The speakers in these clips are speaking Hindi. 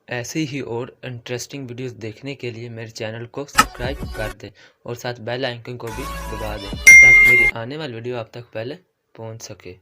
ऐसी ही और इंटरेस्टिंग वीडियोस देखने के लिए मेरे चैनल को सब्सक्राइब कर दें और साथ बेल आइकन को भी दबा दें ताकि मेरी आने वाली वीडियो आप तक पहले पहुंच सके।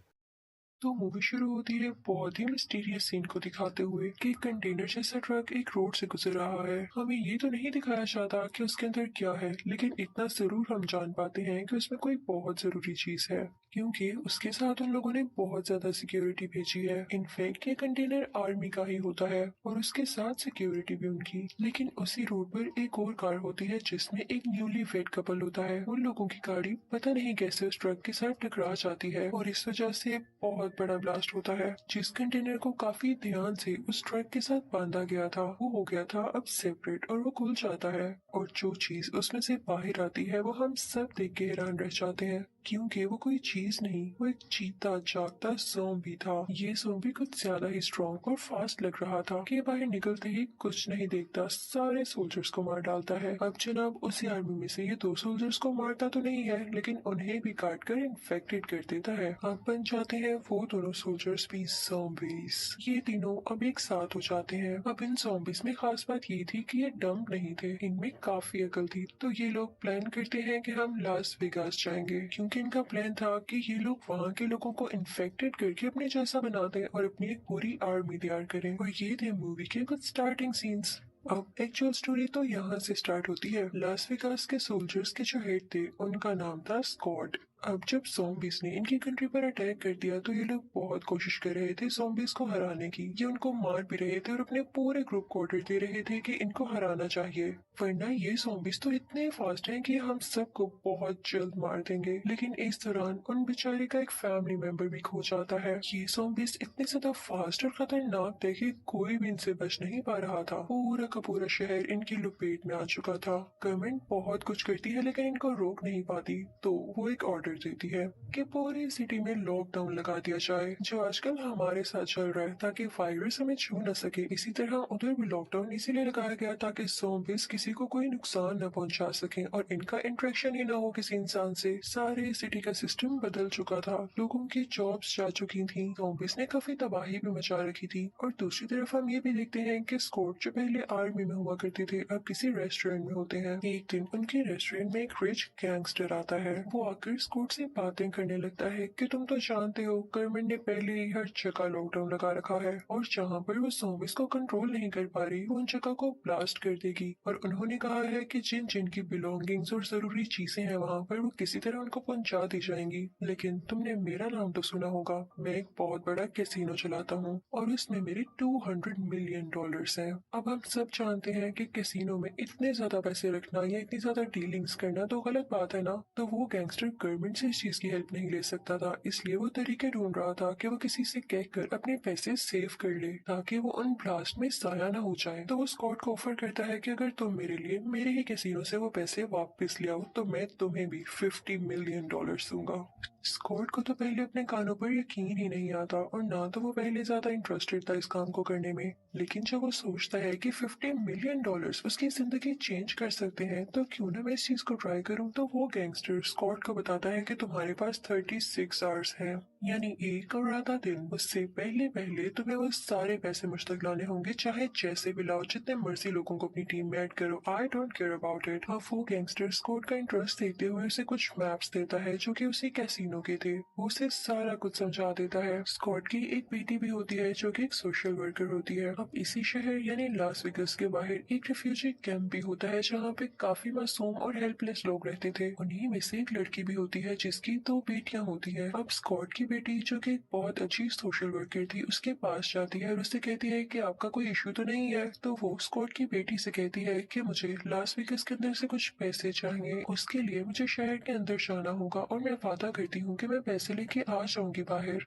तो मूवी शुरू होती है बहुत ही मिस्टीरियस सीन को दिखाते हुए कि एक कंटेनर जैसा ट्रक एक रोड से गुजर रहा है। हमें ये तो नहीं दिखाया जाता कि उसके अंदर क्या है, लेकिन इतना जरूर हम जान पाते हैं कि उसमें कोई बहुत जरूरी चीज है, क्योंकि उसके साथ उन लोगों ने बहुत ज्यादा सिक्योरिटी भेजी है। इनफैक्ट ये कंटेनर आर्मी का ही होता है और उसके साथ सिक्योरिटी भी उनकी। लेकिन उसी रोड पर एक और कार होती है जिसमें एक न्यूली वेड कपल होता है। उन लोगों की गाड़ी पता नहीं कैसे उस ट्रक के साथ टकरा जाती है और इस वजह से बहुत बड़ा ब्लास्ट होता है। जिस कंटेनर को काफी ध्यान से उस ट्रक के साथ बांधा गया था वो हो गया था अब सेपरेट और वो खुल जाता है, और जो चीज उसमें से बाहर आती है वो हम सब देख के हैरान रह जाते हैं, क्योंकि वो कोई चीज नहीं, वो एक चीता जागता ज़ॉम्बी था। ये ज़ॉम्बी कुछ ज्यादा ही स्ट्रॉन्ग और फास्ट लग रहा था कि बाहर निकलते ही कुछ नहीं देखता, सारे सोल्जर्स को मार डालता है। अब जनाब उसी आर्मी में से ये दो सोल्जर्स को मारता तो नहीं है, लेकिन उन्हें भी काट कर इन्फेक्टेड कर देता है। अब बन जाते हैं वो दोनों सोल्जर्स भी ज़ॉम्बीज। ये तीनों अब एक साथ हो जाते हैं। अब इन ज़ॉम्बीज में खास बात ये थी कि ये डम्ब नहीं थे, इनमें काफी अकल थी। तो ये लोग प्लान करते हैं कि हम लास वेगास जाएंगे, क्योंकि इनका प्लान था कि ये लोग वहाँ के लोगों को इन्फेक्टेड करके अपने जैसा बना दें और अपनी एक पूरी आर्मी तैयार करें। और ये थे मूवी के कुछ स्टार्टिंग सीन्स। अब एक्चुअल स्टोरी तो यहाँ से स्टार्ट होती है। लास वेगास के सोल्जर्स के जो हेड थे उनका नाम था स्कॉट। अब जब ज़ॉम्बीज ने इनकी कंट्री पर अटैक कर दिया तो ये लोग बहुत कोशिश कर रहे थे ज़ॉम्बीज को हराने की। ये उनको मार भी रहे थे और अपने पूरे ग्रुप को ऑर्डर दे रहे थे कि इनको हराना चाहिए, वरना ये ज़ॉम्बीज तो इतने फास्ट हैं कि हम सबको बहुत जल्द मार देंगे। लेकिन इस दौरान उन बेचारे का एक फैमिली मेंबर भी खो जाता है। ये ज़ॉम्बीज इतने ज्यादा फास्ट और खतरनाक थे कि कोई भी इनसे बच नहीं पा रहा था। पूरा का पूरा शहर इनकी लपेट में आ चुका था। गवर्नमेंट बहुत कुछ करती है लेकिन इनको रोक नहीं पाती, तो वो एक ऑर्डर देती है कि पूरी सिटी में लॉकडाउन लगा दिया जाए, जो आजकल हमारे साथ चल रहा है, ताकि वायरस हमें छू न सके। इसी तरह उधर भी लॉकडाउन इसीलिए लगाया गया ताकि ज़ॉम्बीज किसी को कोई नुकसान न पहुंचा सके और इनका इंटरेक्शन ही न हो किसी इंसान से। सारे सिटी का सिस्टम बदल चुका था, लोगों की जॉब्स जा चुकी थी, ज़ॉम्बीज ने काफी तबाही भी मचा रखी थी। और दूसरी तरफ हम ये भी देखते हैं कि स्कॉट जो पहले आर्मी में हुआ करते थे अब किसी रेस्टोरेंट में होते हैं। एक दिन उनके रेस्टोरेंट में एक रिच गैंगस्टर आता है। वो आकर स्कॉट से बातें करने लगता है कि तुम तो जानते हो गवर्नमेंट ने पहले ही हर जगह लॉकडाउन लगा रखा है और जहाँ पर वो ज़ॉम्बीज को कंट्रोल नहीं कर पा रही वो उन जगह को ब्लास्ट कर देगी। और उन्होंने कहा है कि जिन जिन की बिलोंगिंग्स और जरूरी चीजें हैं वहाँ पर वो किसी तरह उनको पहुंचा दी जाएंगी। लेकिन तुमने मेरा नाम तो सुना होगा, मैं एक बहुत बड़ा कैसीनो चलाता हूँ और उसमें मेरे $200 मिलियन हैं। अब हम सब जानते हैं कि कैसीनो में इतने ज्यादा पैसे रखना या इतनी ज्यादा डीलिंग्स करना तो गलत बात है ना। तो वो गैंगस्टर गवर्नमेंट से इस चीज की हेल्प नहीं ले सकता था, इसलिए वो तरीके ढूंढ रहा था कि वो किसी से कहकर अपने पैसे सेव कर ले ताकि वो उन ब्लास्ट में जाया ना हो जाए। तो वो स्कॉट को ऑफर करता है कि अगर तुम मेरे लिए मेरे ही कैसीनो से वो पैसे वापस ले आओ तो मैं तुम्हें भी $50 मिलियन दूंगा। स्कॉट को तो पहले अपने कानों पर यकीन ही नहीं आता और ना तो वो पहले ज्यादा इंटरेस्टेड था इस काम को करने में। लेकिन जब वो सोचता है कि $50 मिलियन उसकी जिंदगी चेंज कर सकते हैं तो क्यों ना मैं इस चीज को ट्राई करूं। तो वो गैंगस्टर स्कॉट को बताता है कि तुम्हारे पास 36 आवर्स है, यानी एक और आधा दिन। उससे पहले पहले तुम्हें वो सारे पैसे मुझ तक लाने होंगे, चाहे जैसे भी लाओ, जितने मर्जी लोगों को अपनी टीम में ऐड करो, I don't care about it. अब वो गैंगस्टर स्कॉट का इंटरेस्ट देखते हुए उसे कुछ मैप्स देता है जो कि उसी कैसीनो के थे। वो उसे सारा कुछ समझा देता है। स्कॉट की एक बेटी भी होती है जो कि एक सोशल वर्कर होती है। अब इसी शहर यानी लास वेगस के बाहर एक रिफ्यूजी कैंप भी होता है जहाँ पे काफी मासूम और हेल्पलेस लोग रहते थे। उन्हीं में से एक लड़की भी होती है जिसकी दो बेटियां होती है। अब स्कॉट की बेटी जो कि एक बहुत अच्छी सोशल वर्कर थी उसके पास जाती है और उससे कहती है कि आपका कोई इश्यू तो नहीं है। तो वो स्कॉट की बेटी से कहती है कि मुझे लास वेगस के अंदर से कुछ पैसे चाहिए, उसके लिए मुझे शहर के अंदर जाना होगा और मैं वादा करती हूँ कि मैं पैसे लेके आ जाऊंगी बाहर।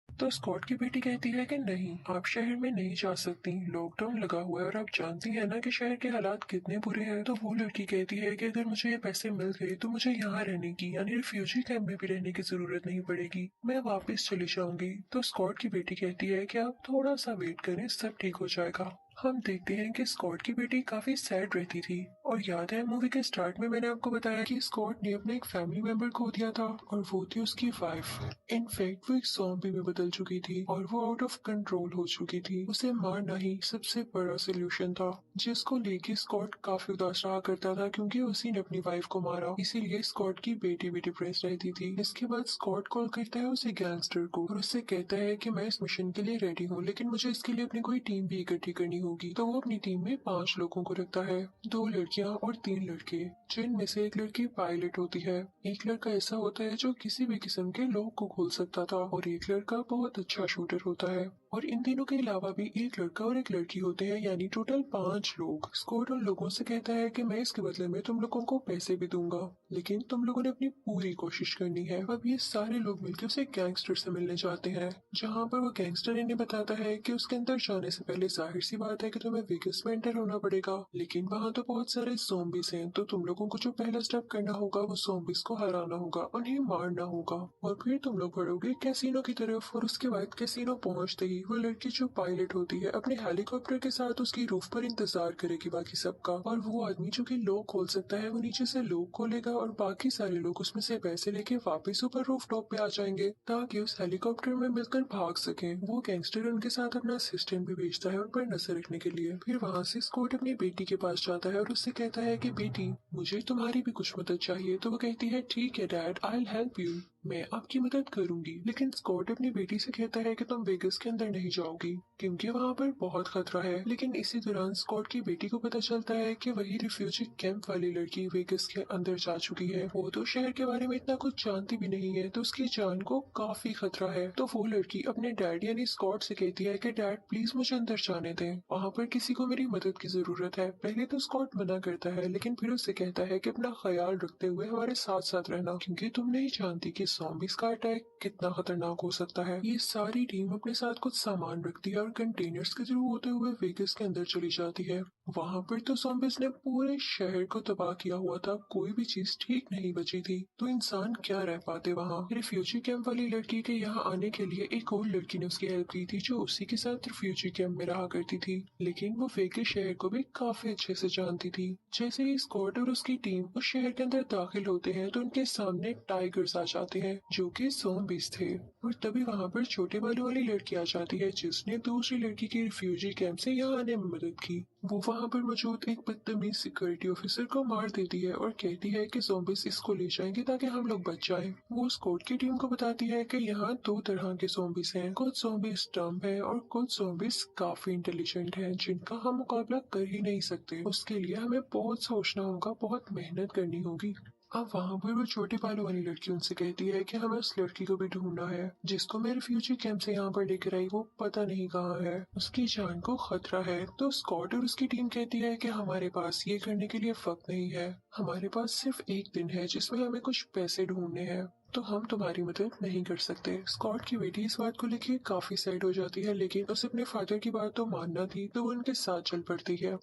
तो स्कॉट की बेटी कहती है कि नहीं, आप शहर में नहीं जा सकती, लॉकडाउन लगा हुआ है और आप जानती हैं ना कि शहर के हालात कितने बुरे हैं। तो वो लड़की कहती है कि अगर मुझे ये पैसे मिल गए तो मुझे यहाँ रहने की यानी रिफ्यूजी कैंप में भी रहने की जरूरत नहीं पड़ेगी, मैं वापस चली जाऊंगी। तो स्कॉट की बेटी कहती है कि आप थोड़ा सा वेट करें, सब ठीक हो जाएगा। हम देखते हैं कि स्कॉट की बेटी काफी सैड रहती थी और याद है मूवी के स्टार्ट में मैंने आपको बताया कि स्कॉट ने अपने एक फैमिली मेंबर खो दिया था और वो थी उसकी वाइफ। इनफैक्ट वो एक ज़ॉम्बी में बदल चुकी थी और वो आउट ऑफ कंट्रोल हो चुकी थी। उसे मारना ही सबसे बड़ा सोल्यूशन था, जिसको लेके स्कॉट काफी उदास रहा करता था क्योंकि उसी ने अपनी वाइफ को मारा। इसीलिए स्कॉट की बेटी भी डिप्रेस रहती थी। इसके बाद स्कॉट कॉल करता है उसे गैंगस्टर को और उससे कहता है कि मैं इस मिशन के लिए रेडी हूँ, लेकिन मुझे इसके लिए अपनी कोई टीम भी इकट्ठी करनी होगी। तो वो अपनी टीम में 5 लोगों को रखता है, 2 लड़कियां और 3 लड़के, जिनमें से एक लड़की पायलट होती है। एक लड़का ऐसा होता है जो किसी भी किस्म के लॉक को खोल सकता था और एक लड़का बहुत अच्छा शूटर होता है। और इन तीनों के अलावा भी एक लड़का और एक लड़की होते हैं, यानी टोटल 5 लोग। स्कॉट उन लोगों से कहता है कि मैं इसके बदले में तुम लोगों को पैसे भी दूंगा, लेकिन तुम लोगों ने अपनी पूरी कोशिश करनी है। अब ये सारे लोग मिलकर उसे गैंगस्टर से मिलने जाते हैं, जहाँ पर वो गैंगस्टर इन्हें बताता है कि उसके अंदर जाने से पहले जाहिर सी बात है कि तुम्हें वेगस में एंटर होना पड़ेगा, लेकिन वहाँ तो बहुत सारे ज़ॉम्बीज हैं, तो तुम लोगों को जो पहला स्टेप करना होगा वो ज़ॉम्बीज को हराना होगा, उन्हें मारना होगा, और फिर तुम लोग बढ़ोगे कैसीनो की तरफ। और उसके बाद कैसीनो पहुंचते ही वो लड़की जो पायलट होती है अपने हेलीकॉप्टर के साथ उसकी रूफ पर इंतजार करेगी बाकी सबका, और वो आदमी जो कि लॉक खोल सकता है वो नीचे से लॉक खोलेगा और बाकी सारे लोग उसमें से पैसे लेके वापस ऊपर रूफ टॉप पे आ जाएंगे ताकि उस हेलीकॉप्टर में मिलकर भाग सकें। वो गैंगस्टर उनके साथ अपना असिस्टेंट भी भेजता है उन पर नजर रखने के लिए। फिर वहाँ से स्कॉट अपनी बेटी के पास जाता है और उससे कहता है कि बेटी, मुझे तुम्हारी भी कुछ मदद चाहिए। तो वो कहती है ठीक है dad, I will help you, मैं आपकी मदद करूंगी। लेकिन स्कॉट अपनी बेटी से कहता है कि तुम वेगस के अंदर नहीं जाओगी क्योंकि वहाँ पर बहुत खतरा है। लेकिन इसी दौरान स्कॉट की बेटी को पता चलता है कि वही रिफ्यूजी कैंप वाली लड़की वेगस के अंदर जा चुकी है। वो तो शहर के बारे में इतना कुछ जानती भी नहीं है, तो उसकी जान को काफी खतरा है। तो वो लड़की अपने डैड यानी स्कॉट से कहती है कि डैड प्लीज मुझे अंदर जाने दें, वहाँ पर किसी को मेरी मदद की जरूरत है। पहले तो स्कॉट मना करता है, लेकिन फिर उससे कहता है कि अपना ख्याल रखते हुए हमारे साथ साथ रहना, क्योंकि तुम नहीं जानती कि ज़ॉम्बीज का अटैक कितना खतरनाक हो सकता है। ये सारी टीम अपने साथ कुछ सामान रखती है और कंटेनर्स के थ्रू होते हुए वेगस के अंदर चली जाती है। वहाँ पर तो ज़ॉम्बीज ने पूरे शहर को तबाह किया हुआ था, कोई भी चीज ठीक नहीं बची थी, तो इंसान क्या रह पाते वहाँ। रिफ्यूजी कैंप वाली लड़की के यहाँ आने के लिए एक और लड़की ने उसकी हेल्प की थी जो उसी के साथ रिफ्यूजी कैंप में रहा करती थी, लेकिन वो वेगस शहर को भी काफी अच्छे से जानती थी। जैसे ही स्कॉट और उसकी टीम उस शहर के अंदर दाखिल होते हैं तो उनके सामने टाइगर्स आ जाते हैं जो कि ज़ॉम्बीज थे। और तभी वहाँ पर छोटे बालों वाली लड़की आ जाती है जिसने दूसरी लड़की की रिफ्यूजी कैंप से यहाँ आने में मदद की। वो वहाँ पर मौजूद एक बदतमीज सिक्योरिटी ऑफिसर को मार देती है और कहती है कि ज़ॉम्बीज इसको ले जाएंगे ताकि हम लोग बच जाएं। वो स्कॉट की टीम को बताती है कि यहाँ 2 तरह के ज़ॉम्बीज हैं, कुछ ज़ॉम्बीज डम्ब है और कुछ ज़ॉम्बीज काफी इंटेलिजेंट हैं जिनका हम मुकाबला कर ही नहीं सकते। उसके लिए हमें बहुत सोचना होगा, बहुत मेहनत करनी होगी। अब वहाँ पर वो छोटे बालों वाली लड़की उनसे कहती है कि हमें उस लड़की को भी ढूंढना है जिसको मैं रिफ्यूजी कैंप से यहाँ पर लेकर आई, वो पता नहीं कहाँ है, उसकी जान को खतरा है। तो स्कॉट और उसकी टीम कहती है कि हमारे पास ये करने के लिए वक्त नहीं है, हमारे पास सिर्फ एक दिन है जिसमें हमें कुछ पैसे ढूंढने हैं, तो हम तुम्हारी मदद नहीं कर सकते। स्कॉट की बेटी इस बात को लेकर काफी सैड हो जाती है, लेकिन उसे अपने फादर की बात तो मानना थी, तो वो उनके साथ चल पड़ती है।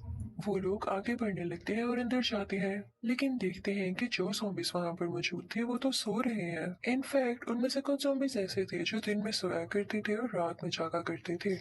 वो लोग आगे बढ़ने लगते हैं और अंदर जाते हैं, लेकिन देखते हैं कि जो ज़ॉम्बीज वहां पर मौजूद थे वो तो सो रहे हैं। इनफैक्ट उनमें से कुछ ज़ॉम्बीज ऐसे थे जो दिन में सोया करते थे और रात में जागा करते थे।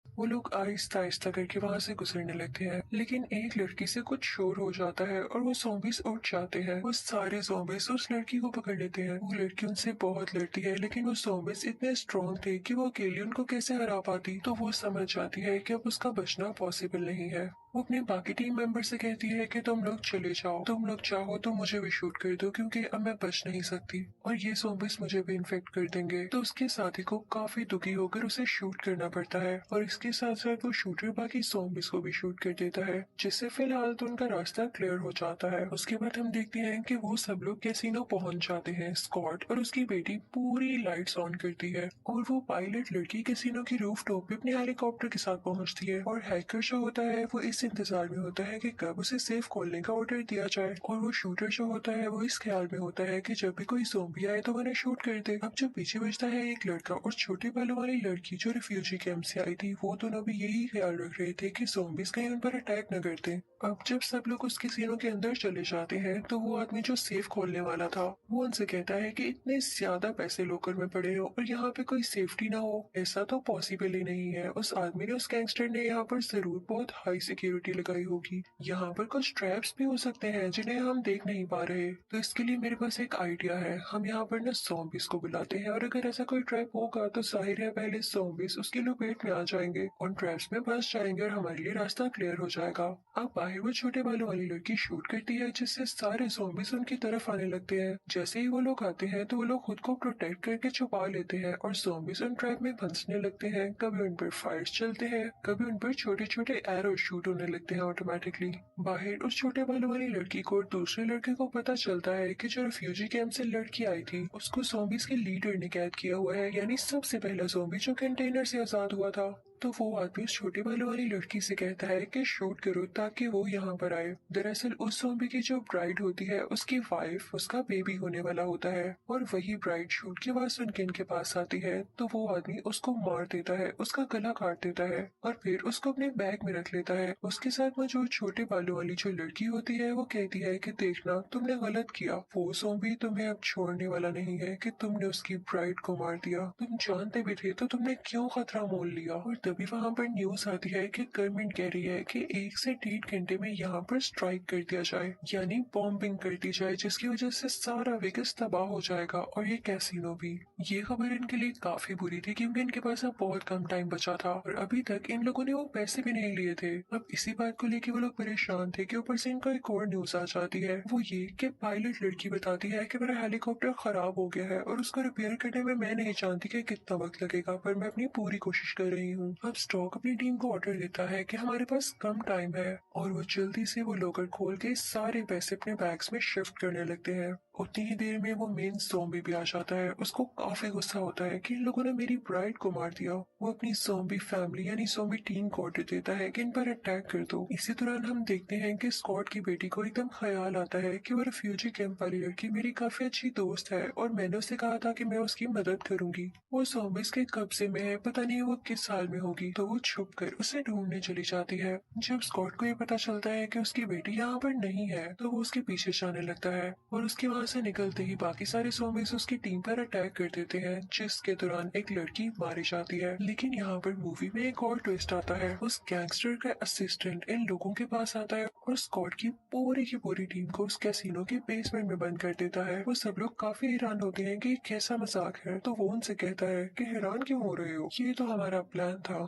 वो लोग आहिस्ता आहिस्ता करके वहां से गुजरने लगते हैं, लेकिन एक लड़की से कुछ शोर हो जाता है और वो ज़ॉम्बीज उठ जाते हैं। वो सारे ज़ॉम्बीज उस लड़की को पकड़ लेते हैं। वो लड़की उनसे बहुत लड़ती है, लेकिन वो ज़ॉम्बीज इतने स्ट्रॉन्ग थे कि वो अकेले उनको कैसे हरा पाती। तो वो समझ जाती है कि अब उसका बचना पॉसिबल नहीं है। वो अपने बाकी टीम मेंबर से कहती है कि तुम लोग चले जाओ, तुम लोग चाहो तो मुझे भी शूट कर दो क्योंकि अब मैं बच नहीं सकती और ये ज़ॉम्बीज मुझे भी इन्फेक्ट कर देंगे। तो उसके साथी को काफी दुखी होकर उसे शूट करना पड़ता है और इसके साथ साथ वो शूटर बाकी ज़ॉम्बीज को भी शूट कर देता है, जिससे फिलहाल तो उनका रास्ता क्लियर हो जाता है। उसके बाद हम देखते हैं कि वो सब लोग कैसीनो पहुंच जाते हैं। स्कॉट और उसकी बेटी पूरी लाइट्स ऑन करती है और वो पायलट लड़की कैसीनो की रूफ टॉप पे अपने हेलीकॉप्टर के साथ पहुंचती है। और हैकर जो होता है वो इस इंतजार में होता है कि कब उसे सेफ खोलने का ऑर्डर दिया जाए, और वो शूटर जो होता है वो इस ख्याल में होता है कि जब भी कोई ज़ॉम्बी आए तो उन्हें शूट कर दे। अब जो पीछे बचता है एक लड़का और छोटे बालों वाली लड़की जो रिफ्यूजी कैंप से आई थी, वो दोनों भी यही ख्याल रख रहे थे कि ज़ॉम्बीज कहीं उन पर अटैक न करते। अब जब सब लोग उस कैसीनो के अंदर चले जाते हैं तो वो आदमी जो सेफ खोलने वाला था वो उनसे कहता है कि इतने ज्यादा पैसे लॉकर में पड़े हो और यहाँ पे कोई सेफ्टी ना हो, ऐसा तो पॉसिबल ही नहीं है। उस आदमी ने, उस गैंगस्टर ने यहाँ पर जरूर बहुत हाई सिक्योरिटी सिक्योरिटी लगाई होगी। यहाँ पर कुछ ट्रैप्स भी हो सकते हैं जिन्हें हम देख नहीं पा रहे। तो इसके लिए मेरे पास एक आइडिया है। हम यहाँ पर ना ज़ॉम्बीज को बुलाते हैं और अगर ऐसा कोई ट्रैप होगा तो जाहिर है पहले ज़ॉम्बीज उसकी लपेट में आ जाएंगे, उन ट्रैप्स में फंस जाएंगे और हमारे लिए रास्ता क्लियर हो जाएगा। अब बाहर वो छोटे बालों वाली लड़की शूट करती है जिससे सारे ज़ॉम्बीज उनकी तरफ आने लगते हैं। जैसे ही वो लोग आते हैं तो वो लोग खुद को प्रोटेक्ट करके छुपा लेते हैं और ज़ॉम्बीज उन ट्रैप में फंसने लगते हैं। कभी उन पर फायर्स चलते हैं, कभी उन पर छोटे छोटे एरो शूट होने लगते हैं ऑटोमेटिकली। बाहर उस छोटे बालों वाली लड़की को और दूसरे लड़के को पता चलता है कि जो रिफ्यूजी कैंप से लड़की आई थी उसको ज़ॉम्बीज के लीडर ने कैद किया हुआ है, यानी सबसे पहला ज़ॉम्बी जो कंटेनर से आजाद हुआ था। तो वो आदमी उस छोटे बालों वाली लड़की से कहता है कि शूट करो ताकि वो यहाँ पर आए। दरअसल उस ज़ॉम्बी की जो ब्राइड होती है उसकी वाइफ उसका बेबी होने वाला होता है और वही ब्राइड शूट के बाद सुन के इनके पास आती है। तो वो आदमी उसको मार देता है, उसका गला काट देता है और फिर उसको अपने बैग में रख लेता है। उसके साथ वो जो छोटे बालों वाली जो लड़की होती है वो कहती है कि देखना तुमने गलत किया, वो ज़ॉम्बी तुम्हें अब छोड़ने वाला नहीं है कि तुमने उसकी ब्राइड को मार दिया, तुम जानते भी थे तो तुमने क्यों खतरा मोल लिया। और तभी वहाँ पर न्यूज आती है कि गवर्नमेंट कह रही है कि 1 से 1.5 घंटे में यहाँ पर स्ट्राइक कर दिया जाए, यानी बॉम्बिंग कर दी जाए, जिसकी वजह से सारा वेगास तबाह हो जाएगा और ये कैसीनो भी। ये खबर इनके लिए काफी बुरी थी क्योंकि इनके पास अब बहुत कम टाइम बचा था और अभी तक इन लोगों ने वो पैसे भी नहीं लिए थे। अब इसी बात को लेकर वो लोग परेशान थे कि ऊपर से इनको एक और न्यूज आ जाती है, वो ये कि पायलट लड़की बताती है कि मेरा हेलीकॉप्टर खराब हो गया है और उसको रिपेयर करने में मैं नहीं जानती कि कितना वक्त लगेगा, पर मैं अपनी पूरी कोशिश कर रही हूँ। अब स्टॉक अपनी टीम को ऑर्डर देता है कि हमारे पास कम टाइम है और वो जल्दी से वो लॉकर खोल के सारे पैसे अपने बैग्स में शिफ्ट करने लगते हैं। उतनी ही देर में वो मेन ज़ॉम्बी भी आ जाता है। उसको काफी गुस्सा होता है कि इन लोगों ने मेरी ब्राइड को मार दिया। वो अपनी ज़ॉम्बी फैमिली यानी ज़ॉम्बी टीम को ऑर्डर देता है कि इन पर अटैक कर दो। इसी दौरान हम देखते हैं कि स्कॉट की बेटी को एकदम ख्याल आता है कि वो रिफ्यूजी कैंप वाली लड़की मेरी काफी अच्छी दोस्त है और मैंने उसे कहा था कि मैं उसकी मदद करूंगी। वो ज़ॉम्बीज के कब्जे में है, पता नहीं वो किस हाल में होगी। तो वो छुप कर उसे ढूंढने चली जाती है। जब स्कॉट को ये पता चलता है कि उसकी बेटी यहाँ पर नहीं है तो वो उसके पीछे जाने लगता है और उसके वहां से निकलते ही बाकी सारे ज़ॉम्बीज उसकी टीम पर अटैक कर देते हैं, जिसके दौरान एक लड़की मारी जाती है। लेकिन यहाँ पर मूवी में एक और ट्विस्ट आता है। उस गैंगस्टर का असिस्टेंट इन लोगों के पास आता है और स्कॉट की पूरी टीम को उस कैसीनो के बेसमेंट में बंद कर देता है। वो सब लोग काफी हैरान होते हैं कि ये कैसा मजाक है। तो वो उनसे कहता है कि हैरान क्यों हो रहे हो, ये तो हमारा प्लान था।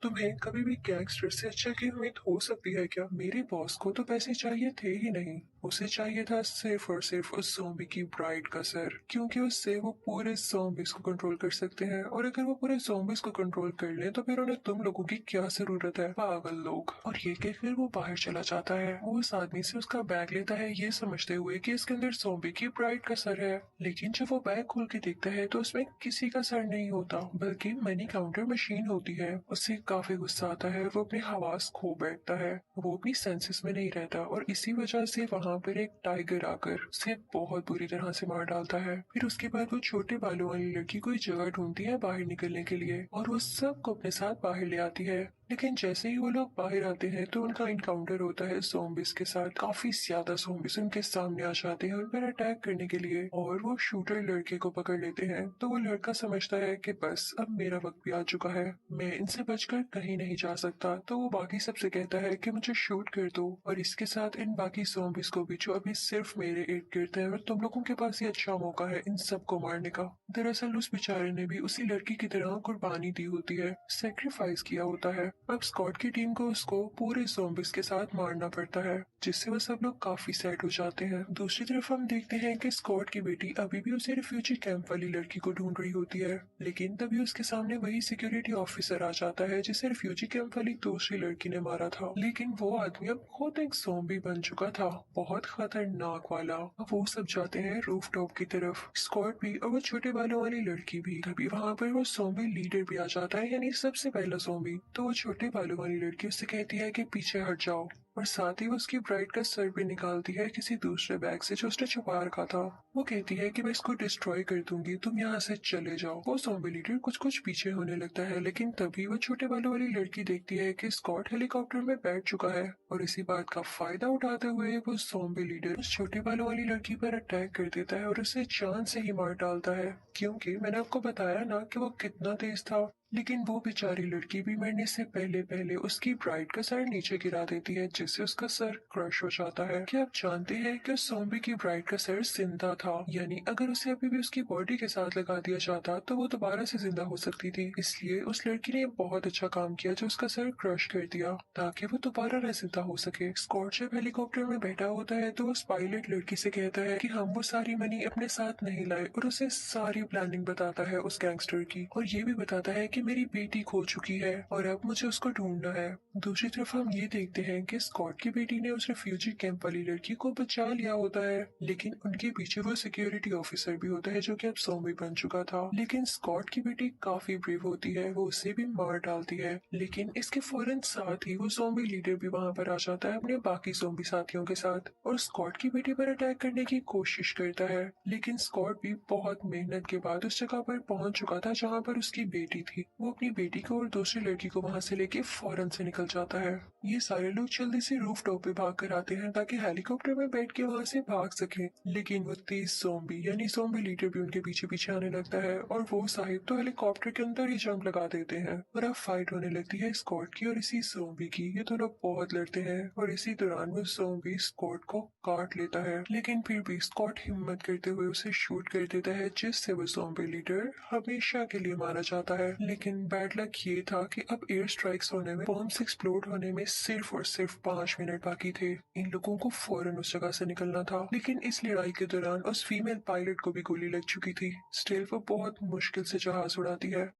तुम्हें कभी भी गैंगस्टर से अच्छा की उम्मीद हो सकती है क्या? मेरे बॉस को तो पैसे चाहिए थे ही नहीं, उसे चाहिए था सिर्फ और सिर्फ उस ज़ॉम्बी की ब्राइड का सर, क्योंकि उससे वो पूरे ज़ॉम्बीज को कंट्रोल कर सकते हैं और अगर वो पूरे ज़ॉम्बीज को कंट्रोल कर लें तो फिर उन्हें तुम लोगों की क्या जरूरत है, पागल लोग। और ये कहकर वो बाहर चला जाता है। वो उस आदमी से उसका बैग लेता है ये समझते हुए कि इसके अंदर ज़ॉम्बी की ब्राइड का सर है। लेकिन जब वो बैग खोल के देखता है तो उसमें किसी का सर नहीं होता बल्कि मनी काउंटर मशीन होती है। उसे काफी गुस्सा आता है, वो अपने हवास खो बैठता है, वो अपनी सेंसेस में नहीं रहता और इसी वजह से वहाँ पर एक टाइगर आकर उसे बहुत बुरी तरह से मार डालता है। फिर उसके बाद वो छोटे बालों वाली लड़की कोई जगह ढूंढती है बाहर निकलने के लिए और वो सबको अपने साथ बाहर ले आती है। लेकिन जैसे ही वो लोग बाहर आते हैं तो उनका इनकाउंटर होता है ज़ॉम्बीज के साथ। काफी ज्यादा ज़ॉम्बीज उनके सामने आ जाते हैं उन पर अटैक करने के लिए और वो शूटर लड़के को पकड़ लेते हैं। तो वो लड़का समझता है कि बस अब मेरा वक्त भी आ चुका है, मैं इनसे बचकर कहीं नहीं जा सकता। तो वो बाकी सबसे कहता है कि मुझे शूट कर दो और इसके साथ इन बाकी ज़ॉम्बीज को भी जो अभी सिर्फ मेरे इर्द गिर्द है और तुम लोगों के पास ये अच्छा मौका है इन सबको मारने का। दरअसल उस बेचारे ने भी उसी लड़की की तरह कुर्बानी दी होती है, सेक्रीफाइस किया होता है। अब स्कॉट की टीम को उसको पूरे ज़ॉम्बीज के साथ मारना पड़ता है, जिससे वो सब लोग काफी सैड हो जाते हैं। दूसरी तरफ हम देखते हैं कि स्कॉट की बेटी अभी भी उसे रिफ्यूजी कैंप वाली लड़की को ढूंढ रही होती है, लेकिन तभी उसके सामने वही सिक्योरिटी ऑफिसर आ जाता है जिसे रिफ्यूजी कैंप वाली दूसरी लड़की ने मारा था। लेकिन वो आदमी अब खुद एक ज़ॉम्बी बन चुका था, बहुत खतरनाक वाला। अब वो सब जाते हैं रूफ टॉप की तरफ, स्कॉट भी और वो छोटे बालों वाली लड़की भी। तभी वहाँ पर वो ज़ॉम्बी लीडर भी आ जाता है, यानी सबसे पहला ज़ॉम्बी। तो वो छोटे बालों वाली लड़की उससे कहती है कि पीछे हट जाओ और साथ ही वो उसकी ब्राइड का सर भी निकालती है किसी दूसरे बैग से जो उसने छुपा रखा था। वो कहती है कि मैं इसको डिस्ट्रॉय कर दूंगी, तुम यहाँ से चले जाओ। वो ज़ॉम्बी लीडर कुछ कुछ पीछे होने लगता है, लेकिन तभी वो छोटे बालों वाली लड़की देखती है कि स्कॉट हेलीकॉप्टर में बैठ चुका है और इसी बात का फायदा उठाते हुए वो ज़ॉम्बी लीडर उस छोटे बालों वाली लड़की पर अटैक कर देता है और उसे जान से ही मार डालता है, क्योंकि मैंने आपको बताया ना कि वो कितना तेज था। लेकिन वो बेचारी लड़की भी मरने से पहले पहले उसकी ब्राइड का सर नीचे गिरा देती है, जिससे उसका सर क्रश हो जाता है। क्या आप जानते हैं कि उस ज़ॉम्बी की ब्राइड का सर जिंदा था, यानी अगर उसे अभी भी उसकी बॉडी के साथ लगा दिया जाता तो वो दोबारा से जिंदा हो सकती थी। इसलिए उस लड़की ने बहुत अच्छा काम किया जो उसका सर क्रश कर दिया ताकि वो दोबारा न जिंदा हो सके। स्कॉट जब हेलीकॉप्टर में बैठा होता है तो उस पायलट लड़की से कहता है कि हम वो सारी मनी अपने साथ नहीं लाए और उसे सारी प्लानिंग बताता है उस गैंगस्टर की, और ये भी बताता है कि मेरी बेटी खो चुकी है और अब मुझे उसको ढूंढना है। दूसरी तरफ हम ये देखते हैं कि स्कॉट की बेटी ने उस रिफ्यूजी कैंप वाली लड़की को बचा लिया होता है, लेकिन उनके पीछे वो सिक्योरिटी ऑफिसर भी होता है जो कि अब ज़ॉम्बी बन चुका था। लेकिन स्कॉट की बेटी काफी ब्रेव होती है, वो उसे भी मार डालती है, लेकिन इसके फौरन साथ ही वो ज़ॉम्बी लीडर भी वहाँ पर आ जाता है अपने बाकी ज़ॉम्बी साथियों के साथ और स्कॉट की बेटी पर अटैक करने की कोशिश करता है। लेकिन स्कॉट भी बहुत मेहनत के बाद उस जगह पर पहुंच चुका था जहाँ पर उसकी बेटी थी। वो अपनी बेटी को और दूसरी लड़की को वहां से लेके फौरन से निकल जाता है। ये सारे लोग जल्दी से रूफ टॉप पे भाग कर आते हैं ताकि हेलीकॉप्टर में बैठ के वहां से भाग सके, लेकिन वो तेज ज़ॉम्बी यानी ज़ॉम्बी लीडर भी उनके पीछे पीछे आने लगता है और वो साहिब तो हेलीकॉप्टर के अंदर ही जंप लगा देते हैं और अब फाइट होने लगती है स्कॉट की और इसी ज़ॉम्बी की। ये दोनों बहुत लड़ते हैं और इसी दौरान वो ज़ॉम्बी स्कॉट को काट लेता है, लेकिन फिर भी स्कॉट हिम्मत करते हुए उसे शूट कर देता है, जिससे वो ज़ॉम्बी लीडर हमेशा के लिए मारा जाता है। लेकिन बैड लक ये था कि अब एयर स्ट्राइक्स होने में, बॉम्ब्स एक्सप्लोड होने में सिर्फ और सिर्फ 5 मिनट बाकी थे। इन लोगों को फौरन उस जगह से निकलना था, लेकिन इस लड़ाई के दौरान उस फीमेल पायलट को भी गोली लग चुकी थी। स्टिल वो बहुत मुश्किल से जहाज उड़ाती है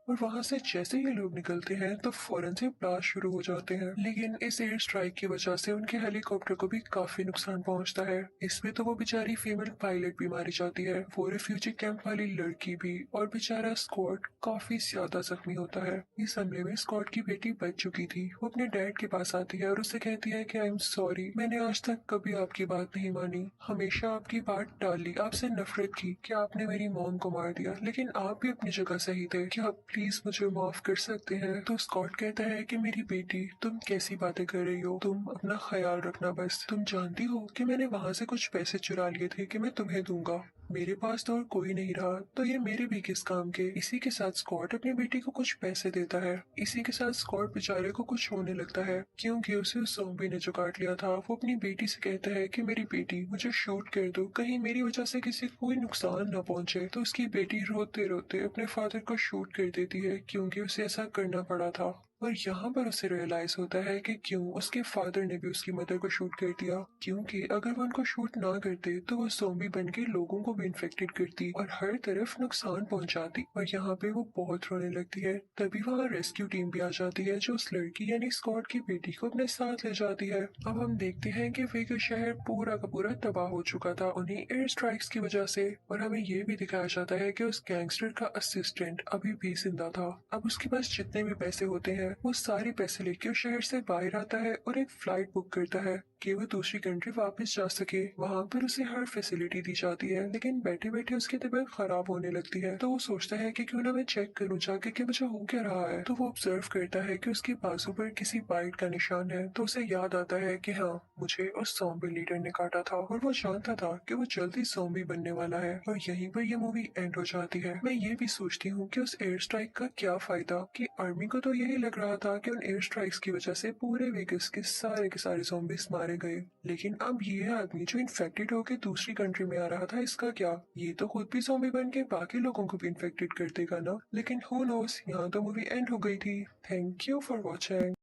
और वहां से जैसे ही लोग निकलते हैं तो फौरन से ब्लास्ट शुरू हो जाते हैं। लेकिन इस एयर स्ट्राइक की वजह से उनके हेलीकॉप्टर को भी काफी नुकसान पहुंचता है। इसमें तो वो बेचारी फीमेल पायलट भी मारी जाती है, वो रिफ्यूजी कैंप वाली लड़की भी, और बेचारा स्कॉट काफी ज्यादा जख्मी होता है। इस हमले में स्कॉट की बेटी बच चुकी थी। वो अपने डैड के पास आती है और उससे कहती है कि आई एम सॉरी, मैंने आज तक कभी आपकी बात नहीं मानी, हमेशा आपकी बात टाली, आपसे नफरत की कि आपने मेरी मॉम को मार दिया, लेकिन आप भी अपनी जगह सही थे, क्या आप प्लीज मुझे माफ कर सकते हैं। तो स्कॉट कहता है कि मेरी बेटी, तुम कैसी बातें कर रही हो, तुम अपना ख्याल रखना, बस तुम जानती हो कि मैंने वहां से कुछ पैसे चुरा लिए थे कि मैं तुम्हें दूंगा, मेरे पास तो और कोई नहीं रहा, तो ये मेरे भी किस काम के। इसी के साथ स्कॉट अपनी बेटी को कुछ पैसे देता है। इसी के साथ स्कॉट बेचारे को कुछ होने लगता है क्योंकि उसे उस ज़ॉम्बी ने जो काट लिया था। वो अपनी बेटी से कहता है कि मेरी बेटी, मुझे शूट कर दो, कहीं मेरी वजह से किसी को कोई नुकसान न पहुंचे। तो उसकी बेटी रोते रोते अपने फादर को शूट कर देती है क्योंकि उसे ऐसा करना पड़ा था। और यहाँ पर उसे रियलाइज होता है कि क्यों उसके फादर ने भी उसकी मदर को शूट कर दिया, क्योंकि अगर वो उनको शूट ना करते तो वो ज़ॉम्बी बन के लोगों को भी इन्फेक्टेड करती और हर तरफ नुकसान पहुंचाती। और यहाँ पे वो बहुत रोने लगती है। तभी वहाँ रेस्क्यू टीम भी आ जाती है जो उस लड़की यानी स्कॉट की बेटी को अपने साथ ले जाती है। अब हम देखते हैं कि वेगा शहर पूरा का पूरा तबाह हो चुका था उन्हीं एयर स्ट्राइक्स की वजह से, और हमें ये भी दिखाया जाता है कि उस गैंगस्टर का असिस्टेंट अभी भी जिंदा था। अब उसके पास जितने भी पैसे होते हैं वो सारे पैसे लेके उस शहर से बाहर आता है और एक फ्लाइट बुक करता है कि वो दूसरी कंट्री वापस जा सके। वहाँ पर उसे हर फैसिलिटी दी जाती है, लेकिन बैठे बैठे उसकी तबीयत खराब होने लगती है। तो वो सोचता है कि क्यों ना मैं चेक करूँ जाके कि मुझे हो क्या रहा है। तो वो ऑब्जर्व करता है कि उसके बाजू पर किसी बाइट का निशान है। तो उसे याद आता है कि हाँ, मुझे उस ज़ॉम्बी लीडर ने काटा था और वो जानता था कि वो जल्दी ज़ॉम्बी बनने वाला है। और यहीं पर ये मूवी एंड हो जाती है। मैं ये भी सोचती हूँ कि उस एयर स्ट्राइक का क्या फायदा, कि आर्मी को तो यही लग रहा था कि उन एयर स्ट्राइक्स की वजह से पूरे वेगस के सारे ज़ॉम्बीज मारे गए, लेकिन अब ये आदमी जो इन्फेक्टेड होकर दूसरी कंट्री में आ रहा था, इसका क्या? ये तो खुद भी ज़ॉम्बी बन के बाकी लोगों को भी इन्फेक्टेड कर देगा ना। लेकिन हु नोस, यहाँ तो मूवी एंड हो गई थी। Thank you for watching.